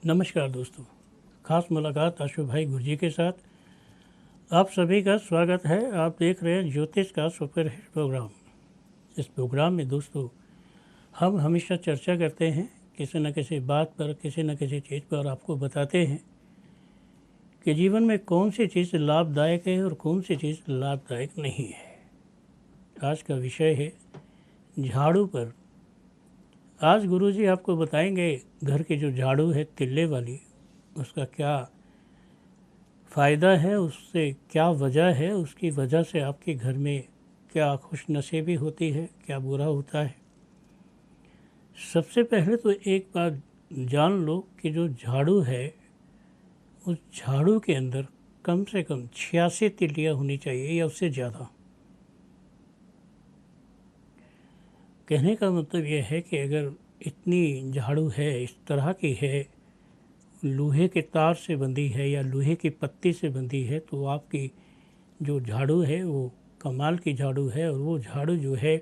नमस्कार दोस्तों, खास मुलाकात आशु भाई गुरजी के साथ आप सभी का स्वागत है। आप देख रहे हैं ज्योतिष का सुपर हिट प्रोग्राम। इस प्रोग्राम में दोस्तों हम हमेशा चर्चा करते हैं किसी न किसी बात पर, किसी न किसी चीज़ पर आपको बताते हैं कि जीवन में कौन सी चीज़ लाभदायक है और कौन सी चीज़ लाभदायक नहीं है। आज का विषय है झाड़ू पर। आज गुरुजी आपको बताएंगे घर की जो झाड़ू है तिल्ले वाली, उसका क्या फ़ायदा है, उससे क्या वजह है, उसकी वजह से आपके घर में क्या खुश नसीबी होती है, क्या बुरा होता है। सबसे पहले तो एक बात जान लो कि जो झाड़ू है उस झाड़ू के अंदर कम से कम 86 तिल्लियाँ होनी चाहिए या उससे ज़्यादा। कहने का मतलब यह है कि अगर इतनी झाड़ू है, इस तरह की है, लोहे के तार से बंधी है या लोहे की पत्ती से बंधी है, तो आपकी जो झाड़ू है वो कमाल की झाड़ू है और वो झाड़ू जो है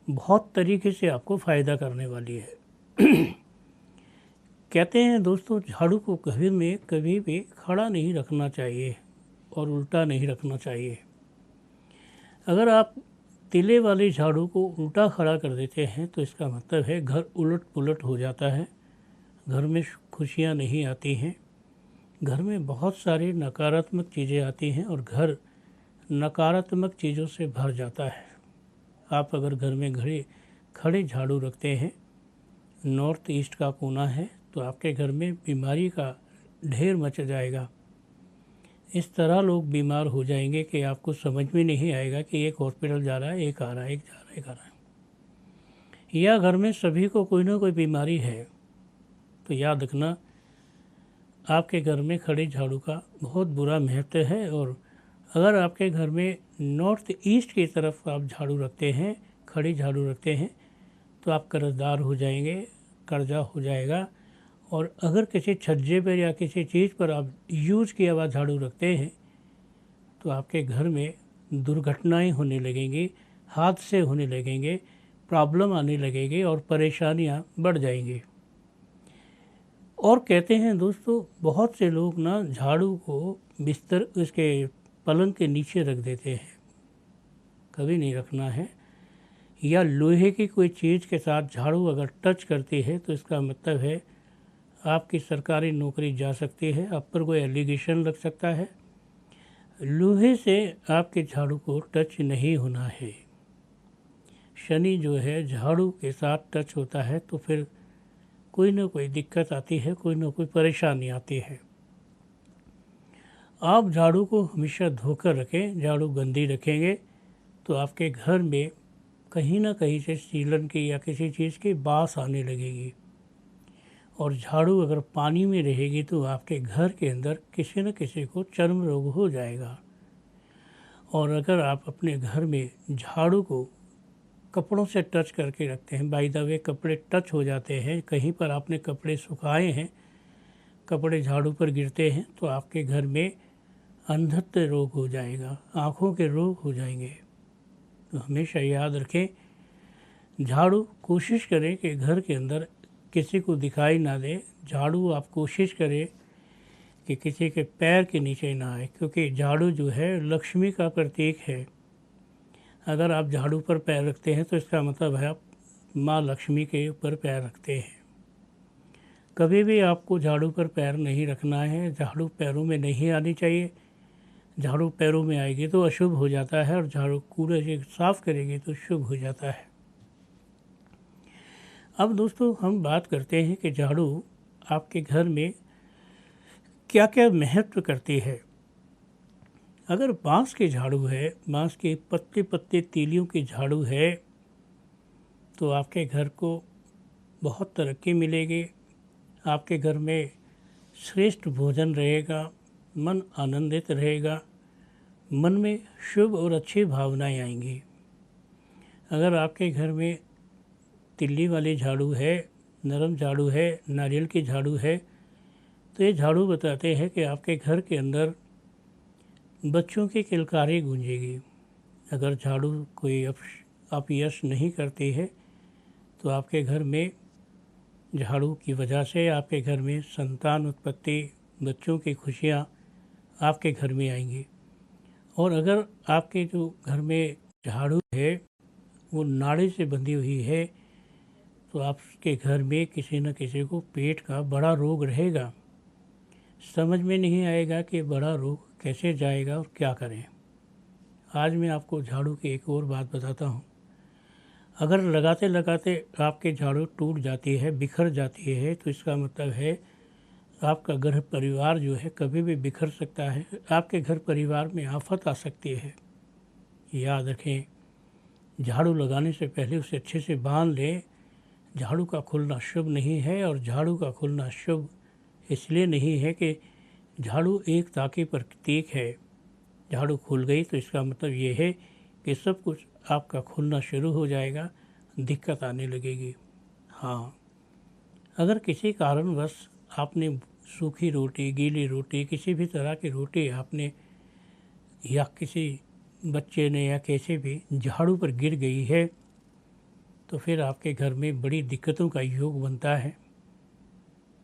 बहुत तरीके से आपको फ़ायदा करने वाली है। कहते हैं दोस्तों, झाड़ू को कभी भी खड़ा नहीं रखना चाहिए और उल्टा नहीं रखना चाहिए। अगर आप तिले वाली झाड़ू को उल्टा खड़ा कर देते हैं तो इसका मतलब है घर उलट पुलट हो जाता है, घर में खुशियाँ नहीं आती हैं, घर में बहुत सारी नकारात्मक चीज़ें आती हैं और घर नकारात्मक चीज़ों से भर जाता है। आप अगर घर में खड़े झाड़ू रखते हैं, नॉर्थ ईस्ट का कोना है, तो आपके घर में बीमारी का ढेर मच जाएगा। इस तरह लोग बीमार हो जाएंगे कि आपको समझ में नहीं आएगा कि एक हॉस्पिटल जा रहा है, एक आ रहा है, एक जा रहा है, एक आ रहा है। या घर में सभी को कोई ना कोई बीमारी है, तो याद रखना आपके घर में खड़ी झाड़ू का बहुत बुरा महत्व है। और अगर आपके घर में नॉर्थ ईस्ट की तरफ आप झाड़ू रखते हैं, खड़ी झाड़ू रखते हैं, तो आप कर्जदार हो जाएंगे, कर्जा हो जाएगा। और अगर किसी छज्जे पर या किसी चीज़ पर आप यूज़ किया हुआ झाड़ू रखते हैं तो आपके घर में दुर्घटनाएं होने लगेंगी, हादसे होने लगेंगे, प्रॉब्लम आने लगेगी और परेशानियां बढ़ जाएंगी। और कहते हैं दोस्तों, बहुत से लोग ना झाड़ू को बिस्तर उसके पलंग के नीचे रख देते हैं, कभी नहीं रखना है। या लोहे की कोई चीज़ के साथ झाड़ू अगर टच करती है तो इसका मतलब है आपकी सरकारी नौकरी जा सकती है, आप पर कोई एलिगेशन लग सकता है। लोहे से आपके झाड़ू को टच नहीं होना है। शनि जो है झाड़ू के साथ टच होता है तो फिर कोई ना कोई दिक्कत आती है, कोई ना कोई परेशानी आती है। आप झाड़ू को हमेशा धोकर रखें। झाड़ू गंदी रखेंगे तो आपके घर में कहीं ना कहीं से सीलन की या किसी चीज़ की बास आने लगेगी। और झाड़ू अगर पानी में रहेगी तो आपके घर के अंदर किसी न किसी को चर्म रोग हो जाएगा। और अगर आप अपने घर में झाड़ू को कपड़ों से टच करके रखते हैं, बाय द वे कपड़े टच हो जाते हैं, कहीं पर आपने कपड़े सुखाए हैं, कपड़े झाड़ू पर गिरते हैं, तो आपके घर में अंधत्व रोग हो जाएगा, आँखों के रोग हो जाएंगे। तो हमेशा याद रखें, झाड़ू कोशिश करें कि घर के अंदर किसी को दिखाई ना दे। झाड़ू आप कोशिश करें कि किसी के पैर के नीचे ना आए, क्योंकि झाड़ू जो है लक्ष्मी का प्रतीक है। अगर आप झाड़ू पर पैर रखते हैं तो इसका मतलब है आप माँ लक्ष्मी के ऊपर पैर रखते हैं। कभी भी आपको झाड़ू पर पैर नहीं रखना है, झाड़ू पैरों में नहीं आनी चाहिए। झाड़ू पैरों में आएगी तो अशुभ हो जाता है और झाड़ू कूड़े से साफ करेगी तो शुभ हो जाता है। अब दोस्तों हम बात करते हैं कि झाड़ू आपके घर में क्या क्या महत्व करती है। अगर बांस की झाड़ू है, बांस के पत्ते पत्ते तीलियों की झाड़ू है, तो आपके घर को बहुत तरक्की मिलेगी। आपके घर में श्रेष्ठ भोजन रहेगा, मन आनंदित रहेगा, मन में शुभ और अच्छी भावनाएं आएंगी। अगर आपके घर में तिल्ली वाली झाड़ू है, नरम झाड़ू है, नारियल की झाड़ू है, तो ये झाड़ू बताते हैं कि आपके घर के अंदर बच्चों की किलकारी गूंजेगी। अगर झाड़ू कोई अपयश नहीं करती है तो आपके घर में झाड़ू की वजह से आपके घर में संतान उत्पत्ति, बच्चों की खुशियाँ आपके घर में आएंगी। और अगर आपके जो घर में झाड़ू है वो नाड़ी से बंधी हुई है तो आपके घर में किसी न किसी को पेट का बड़ा रोग रहेगा। समझ में नहीं आएगा कि बड़ा रोग कैसे जाएगा और क्या करें। आज मैं आपको झाड़ू की एक और बात बताता हूँ। अगर लगाते लगाते आपके झाड़ू टूट जाती है, बिखर जाती है, तो इसका मतलब है आपका घर परिवार जो है कभी भी बिखर सकता है। आपके घर परिवार में आफत आ सकती है। याद रखें, झाड़ू लगाने से पहले उसे अच्छे से बांध लें। झाड़ू का खुलना शुभ नहीं है, और झाड़ू का खुलना शुभ इसलिए नहीं है कि झाड़ू एक ताकि प्रतीक है। झाड़ू खुल गई तो इसका मतलब ये है कि सब कुछ आपका खुलना शुरू हो जाएगा, दिक्कत आने लगेगी। हाँ, अगर किसी कारणवश आपने सूखी रोटी, गीली रोटी, किसी भी तरह की रोटी आपने या किसी बच्चे ने या कैसे भी झाड़ू पर गिर गई है तो फिर आपके घर में बड़ी दिक्कतों का योग बनता है।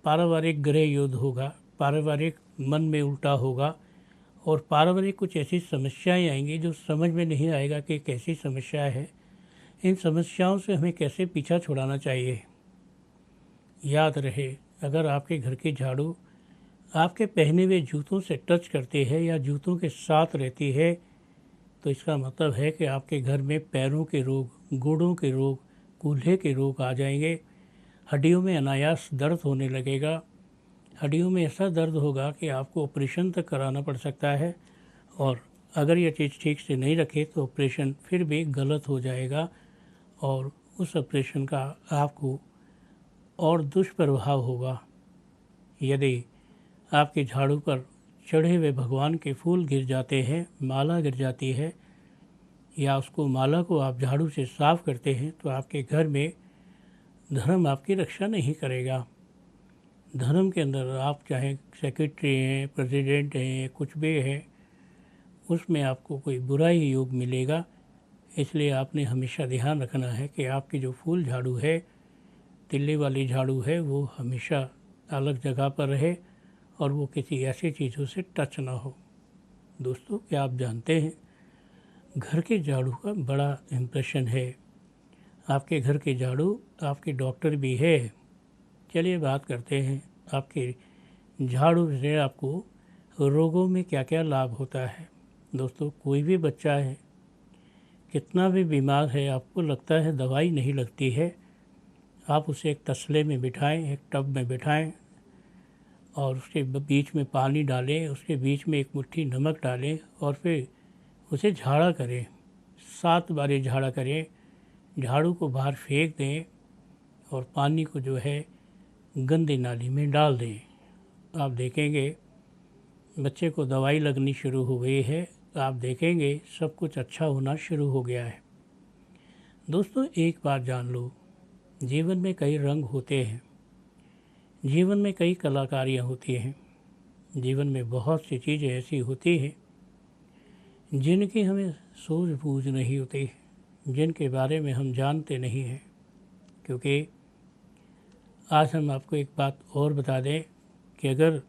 पारिवारिक गृह युद्ध होगा, पारिवारिक मन में उल्टा होगा, और पारिवारिक कुछ ऐसी समस्याएं आएंगी जो समझ में नहीं आएगा कि कैसी समस्या है। इन समस्याओं से हमें कैसे पीछा छुड़ाना चाहिए। याद रहे, अगर आपके घर की झाड़ू आपके पहने हुए जूतों से टच करती है या जूतों के साथ रहती है तो इसका मतलब है कि आपके घर में पैरों के रोग, घुटनों के रोग, कूल्हे के रोग आ जाएंगे। हड्डियों में अनायास दर्द होने लगेगा। हड्डियों में ऐसा दर्द होगा कि आपको ऑपरेशन तक कराना पड़ सकता है, और अगर यह चीज़ ठीक से नहीं रखे तो ऑपरेशन फिर भी गलत हो जाएगा, और उस ऑपरेशन का आपको और दुष्प्रभाव होगा। यदि आपके झाड़ू पर चढ़े हुए भगवान के फूल गिर जाते हैं, माला गिर जाती है, या उसको माला को आप झाड़ू से साफ करते हैं तो आपके घर में धर्म आपकी रक्षा नहीं करेगा। धर्म के अंदर आप चाहे सेक्रेटरी हैं, प्रेसिडेंट हैं, कुछ भी है, उसमें आपको कोई बुरा ही योग मिलेगा। इसलिए आपने हमेशा ध्यान रखना है कि आपकी जो फूल झाड़ू है, तिल्ली वाली झाड़ू है, वो हमेशा अलग जगह पर रहे और वो किसी ऐसी चीज़ों से टच ना हो। दोस्तों, क्या आप जानते हैं घर के झाड़ू का बड़ा इम्प्रेशन है। आपके घर के झाड़ू आपके डॉक्टर भी है। चलिए बात करते हैं आपके झाड़ू से आपको रोगों में क्या क्या लाभ होता है। दोस्तों, कोई भी बच्चा है, कितना भी बीमार है, आपको लगता है दवाई नहीं लगती है, आप उसे एक तसले में बिठाएं, एक टब में बिठाएं और उसके बीच में पानी डालें, उसके बीच में एक मुट्ठी नमक डालें और फिर उसे झाड़ा करें। 7 बार झाड़ा करें, झाड़ू को बाहर फेंक दें और पानी को जो है गंदी नाली में डाल दें। आप देखेंगे बच्चे को दवाई लगनी शुरू हो गई है, आप देखेंगे सब कुछ अच्छा होना शुरू हो गया है। दोस्तों, एक बात जान लो, जीवन में कई रंग होते हैं, जीवन में कई कलाकारियाँ होती हैं, जीवन में बहुत सी चीज़ें ऐसी होती हैं जिनकी हमें सूझबूझ नहीं होती, जिनके बारे में हम जानते नहीं हैं। क्योंकि आज हम आपको एक बात और बता दें कि अगर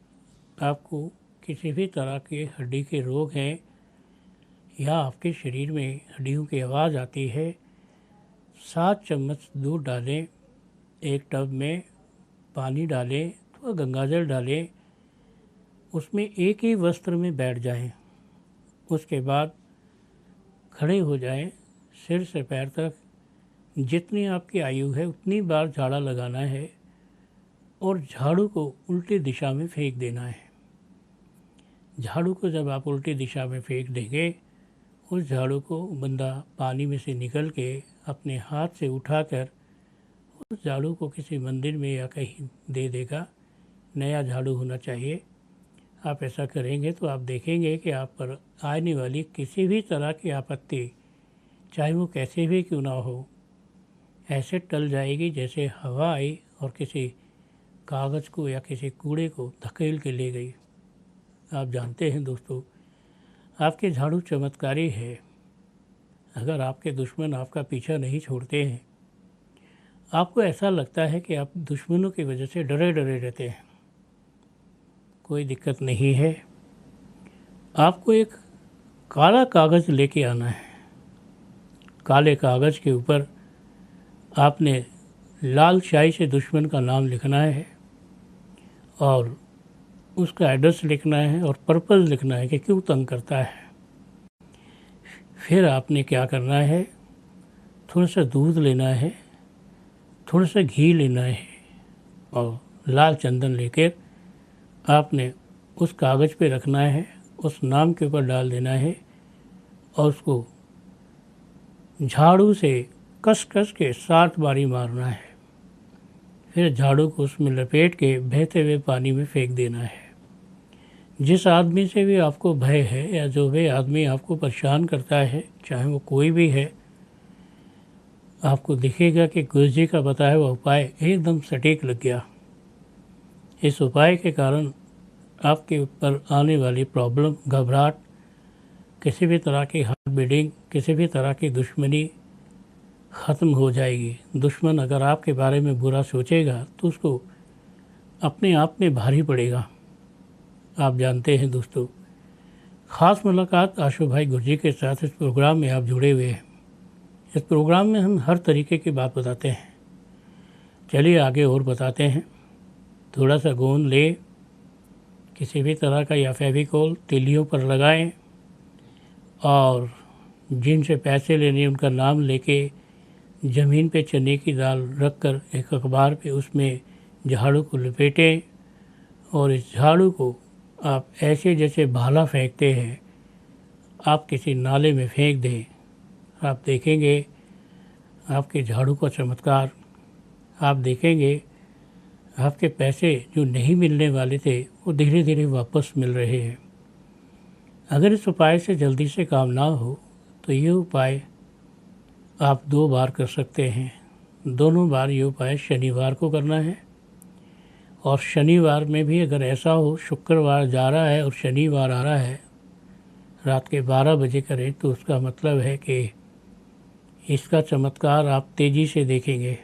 आपको किसी भी तरह के हड्डी के रोग हैं या आपके शरीर में हड्डियों की आवाज़ आती है, 7 चम्मच दूध डालें, एक टब में पानी डालें, थोड़ा गंगाजल डालें, उसमें एक ही वस्त्र में बैठ जाएं, उसके बाद खड़े हो जाएं, सिर से पैर तक जितनी आपकी आयु है उतनी बार झाड़ा लगाना है और झाड़ू को उल्टी दिशा में फेंक देना है। झाड़ू को जब आप उल्टी दिशा में फेंक देंगे, उस झाड़ू को बंदा पानी में से निकल के अपने हाथ से उठाकर उस झाड़ू को किसी मंदिर में या कहीं दे देगा। नया झाड़ू होना चाहिए। आप ऐसा करेंगे तो आप देखेंगे कि आप पर आने वाली किसी भी तरह की आपत्ति, चाहे वो कैसे भी क्यों ना हो, ऐसे टल जाएगी जैसे हवा आई और किसी कागज़ को या किसी कूड़े को धकेल के ले गई। आप जानते हैं दोस्तों, आपके झाड़ू चमत्कारी है। अगर आपके दुश्मन आपका पीछा नहीं छोड़ते हैं, आपको ऐसा लगता है कि आप दुश्मनों की वजह से डरे डरे रहते हैं। कोई दिक्कत नहीं है। आपको एक काला कागज़ लेके आना है। काले कागज़ के ऊपर आपने लाल स्याही से दुश्मन का नाम लिखना है और उसका एड्रेस लिखना है और पर्पज़ लिखना है कि क्यों तंग करता है। फिर आपने क्या करना है, थोड़ा सा दूध लेना है, थोड़ा सा घी लेना है और लाल चंदन लेकर आपने उस कागज़ पे रखना है, उस नाम के ऊपर डाल देना है और उसको झाड़ू से कस कस के 7 बारी मारना है। फिर झाड़ू को उसमें लपेट के बहते हुए पानी में फेंक देना है। जिस आदमी से भी आपको भय है या जो भी आदमी आपको परेशान करता है, चाहे वो कोई भी है, आपको दिखेगा कि गुरुजी का बताया हुआ उपाय एकदम सटीक लग गया। इस उपाय के कारण आपके ऊपर आने वाली प्रॉब्लम, घबराहट, किसी भी तरह की हार्ट बीटिंग, किसी भी तरह की दुश्मनी ख़त्म हो जाएगी। दुश्मन अगर आपके बारे में बुरा सोचेगा तो उसको अपने आप में भारी पड़ेगा। आप जानते हैं दोस्तों, ख़ास मुलाकात आशु भाई गुरुजी के साथ इस प्रोग्राम में आप जुड़े हुए हैं। इस प्रोग्राम में हम हर तरीके की बात बताते हैं। चलिए आगे और बताते हैं। थोड़ा सा गोंद ले, किसी भी तरह का या फेविकोल तीलियों पर लगाएं और जिनसे पैसे लेने उनका नाम लेके ज़मीन पे चने की दाल रखकर एक अखबार पे उसमें झाड़ू को लपेटें और इस झाड़ू को आप ऐसे जैसे भाला फेंकते हैं, आप किसी नाले में फेंक दें। आप देखेंगे आपके झाड़ू का चमत्कार। आप देखेंगे आपके पैसे जो नहीं मिलने वाले थे वो धीरे धीरे वापस मिल रहे हैं। अगर इस उपाय से जल्दी से काम ना हो तो ये उपाय आप 2 बार कर सकते हैं। दोनों बार ये उपाय शनिवार को करना है और शनिवार में भी अगर ऐसा हो, शुक्रवार जा रहा है और शनिवार आ रहा है, रात के 12 बजे करें तो उसका मतलब है कि इसका चमत्कार आप तेज़ी से देखेंगे।